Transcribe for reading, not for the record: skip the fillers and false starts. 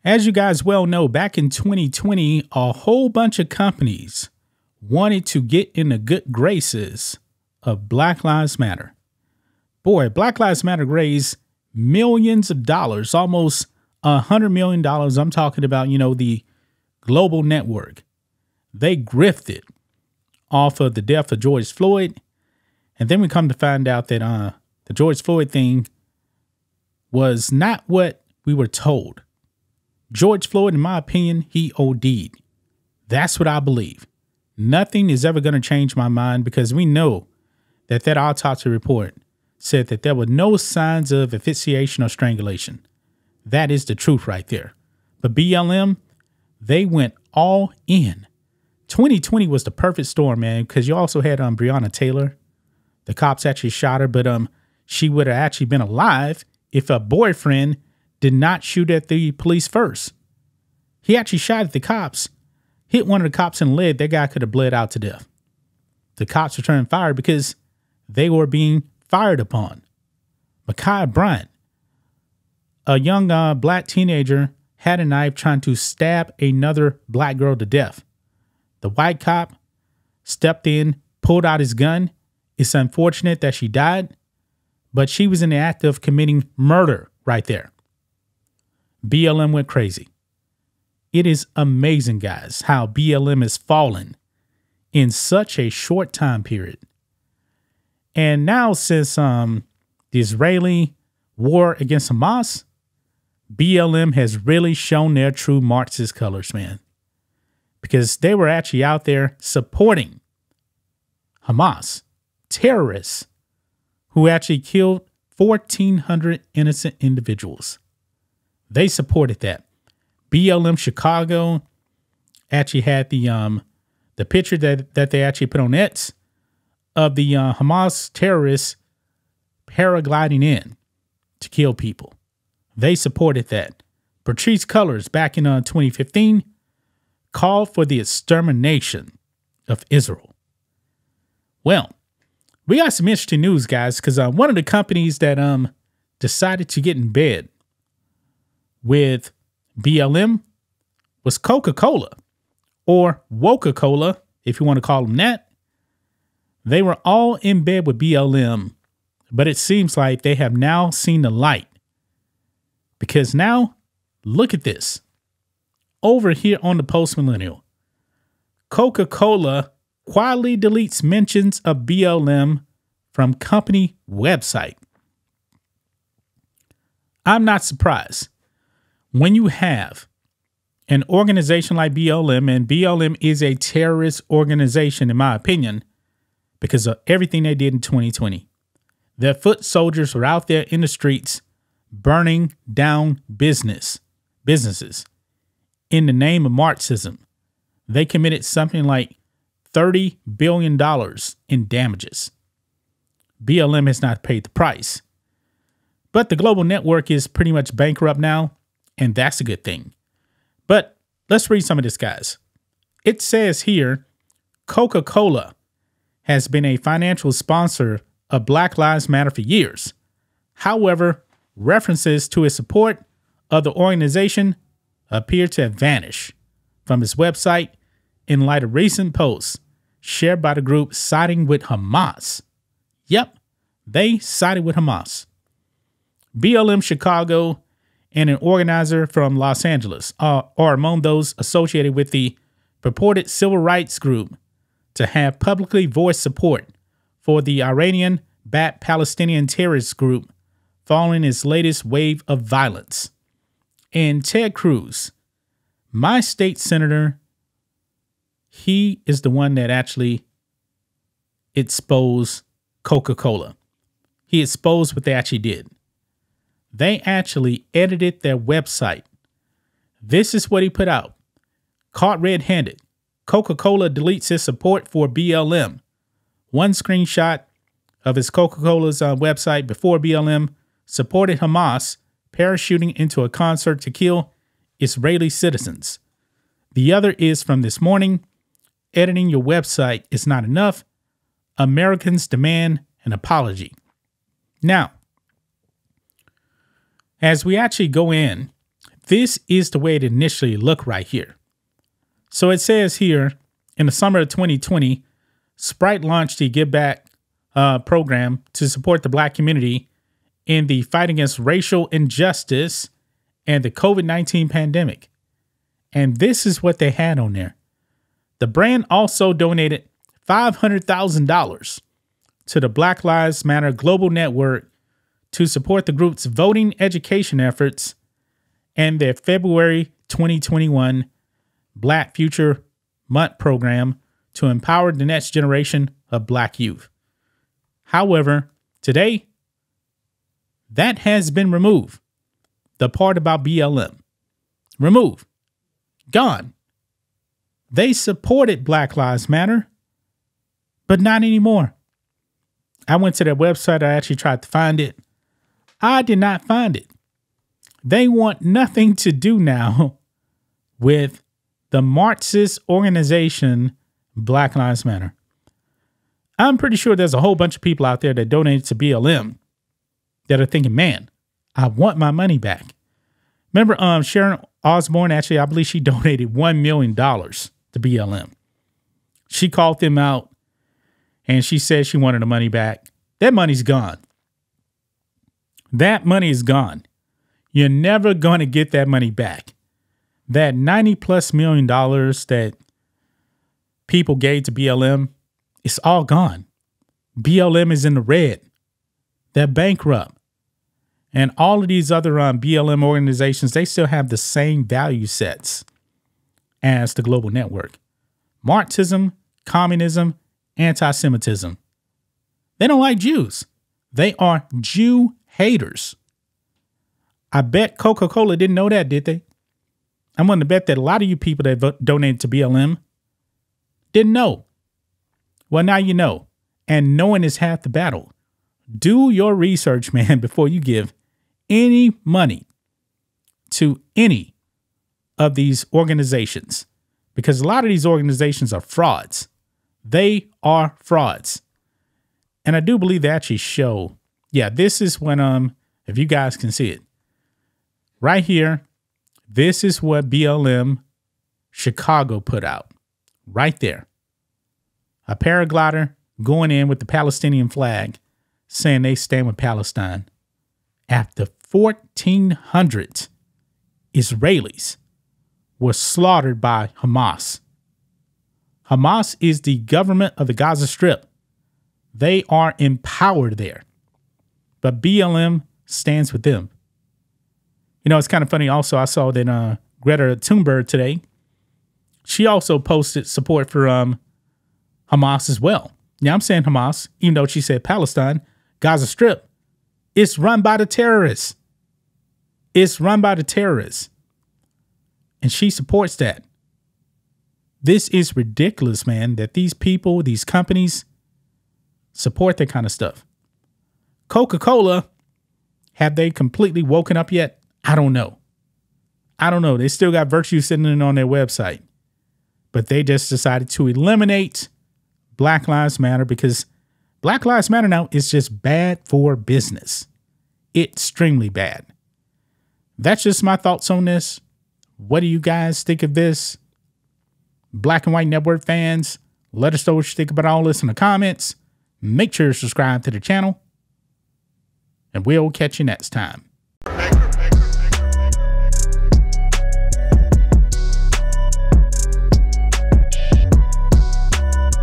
As you guys well know, back in 2020, a whole bunch of companies wanted to get in the good graces of Black Lives Matter. Boy, Black Lives Matter raised millions of dollars, almost $100 million. I'm talking about, the global network. They grifted off of the death of George Floyd. And then we come to find out that the George Floyd thing was not what we were told. George Floyd, in my opinion, he OD'd. That's what I believe. Nothing is ever going to change my mind because we know that autopsy report said that there were no signs of asphyxiation or strangulation. That is the truth right there. But BLM, they went all in. 2020 was the perfect storm, man, because you also had Breonna Taylor. The cops actually shot her, but she would have actually been alive if her boyfriend did not shoot at the police first. He actually shot at the cops, hit one of the cops in the leg. That guy could have bled out to death. The cops returned fire because they were being fired upon. Ma'Khia Bryant, a young black teenager, had a knife trying to stab another black girl to death. The white cop stepped in, pulled out his gun. It's unfortunate that she died, but she was in the act of committing murder right there. BLM went crazy. It is amazing, guys, how BLM has fallen in such a short time period. And now, since the Israeli war against Hamas, BLM has really shown their true Marxist colors, man. Because they were actually out there supporting Hamas, terrorists who actually killed 1,400 innocent individuals. They supported that. BLM Chicago actually had the picture that they actually put on X of the Hamas terrorists paragliding in to kill people. They supported that. Patrisse Cullors, back in 2015, called for the extermination of Israel. Well, we got some interesting news, guys, because one of the companies that decided to get in bed with BLM was Coca-Cola, or Woca-Cola, if you want to call them that. They were all in bed with BLM, but it seems like they have now seen the light. Because now, look at this. Over here on the Post-Millennial, Coca-Cola quietly deletes mentions of BLM from company website. I'm not surprised. When you have an organization like BLM, and BLM is a terrorist organization, in my opinion, because of everything they did in 2020. Their foot soldiers were out there in the streets burning down businesses in the name of Marxism. They committed something like $30 billion in damages. BLM has not paid the price. But the global network is pretty much bankrupt now, and that's a good thing. But let's read some of this, guys. It says here, Coca-Cola has been a financial sponsor of Black Lives Matter for years. However, references to its support of the organization appear to have vanished from its website in light of recent posts shared by the group siding with Hamas. Yep, they sided with Hamas. BLM Chicago and an organizer from Los Angeles are among those associated with the purported civil rights group to have publicly voiced support for the Iranian-backed Palestinian terrorist group following its latest wave of violence. And Ted Cruz, my state senator, he is the one that actually exposed Coca-Cola. He exposed what they actually did. They actually edited their website. This is what he put out. Caught red-handed. Coca-Cola deletes its support for BLM. One screenshot of his Coca-Cola's website before BLM supported Hamas parachuting into a concert to kill Israeli citizens. The other is from this morning. Editing your website is not enough. Americans demand an apology. Now, as we actually go in, this is the way it initially looked right here. So it says here, in the summer of 2020, Sprite launched the Give Back program to support the Black community in the fight against racial injustice and the COVID-19 pandemic. And this is what they had on there. The brand also donated $500,000 to the Black Lives Matter Global Network to support the group's voting education efforts and their February 2021 Black Future Month program to empower the next generation of Black youth. However, today, that has been removed. The part about BLM. Removed. Gone. They supported Black Lives Matter, but not anymore. I went to their website. I actually tried to find it. I did not find it. They want nothing to do now with the Marxist organization Black Lives Matter. I'm pretty sure there's a whole bunch of people out there that donated to BLM that are thinking, man, I want my money back. Remember Sharon Osbourne, actually, I believe she donated $1 million to BLM. She called them out and she said she wanted the money back. That money's gone. That money is gone. You're never going to get that money back. That $90+ million that people gave to BLM, it's all gone. BLM is in the red. They're bankrupt. And all of these other BLM organizations, they still have the same value sets as the global network. Marxism, communism, anti-Semitism. They don't like Jews. They are Jew haters. I bet Coca-Cola didn't know that, did they? I'm willing to bet that a lot of you people that donated to BLM didn't know. Well, now you know. And knowing is half the battle. Do your research, man, before you give any money to any of these organizations. Because a lot of these organizations are frauds. They are frauds. And I do believe they actually show. Yeah, this is when, if you guys can see it. Right here, this is what BLM Chicago put out. Right there. A paraglider going in with the Palestinian flag saying they stand with Palestine after 1,400 Israelis were slaughtered by Hamas. Hamas is the government of the Gaza Strip. They are in power there. But BLM stands with them. You know, it's kind of funny. Also, I saw that Greta Thunberg today, she also posted support for Hamas as well. Yeah, I'm saying Hamas, even though she said Palestine, Gaza Strip, it's run by the terrorists. It's run by the terrorists. And she supports that. This is ridiculous, man, that these people, these companies support that kind of stuff. Coca-Cola, have they completely woken up yet? I don't know. I don't know. They still got virtue sitting in on their website. But they just decided to eliminate Black Lives Matter because Black Lives Matter now is just bad for business. Extremely bad. That's just my thoughts on this. What do you guys think of this? Black and White Network fans, let us know what you think about all this in the comments. Make sure to subscribe to the channel. And we'll catch you next time.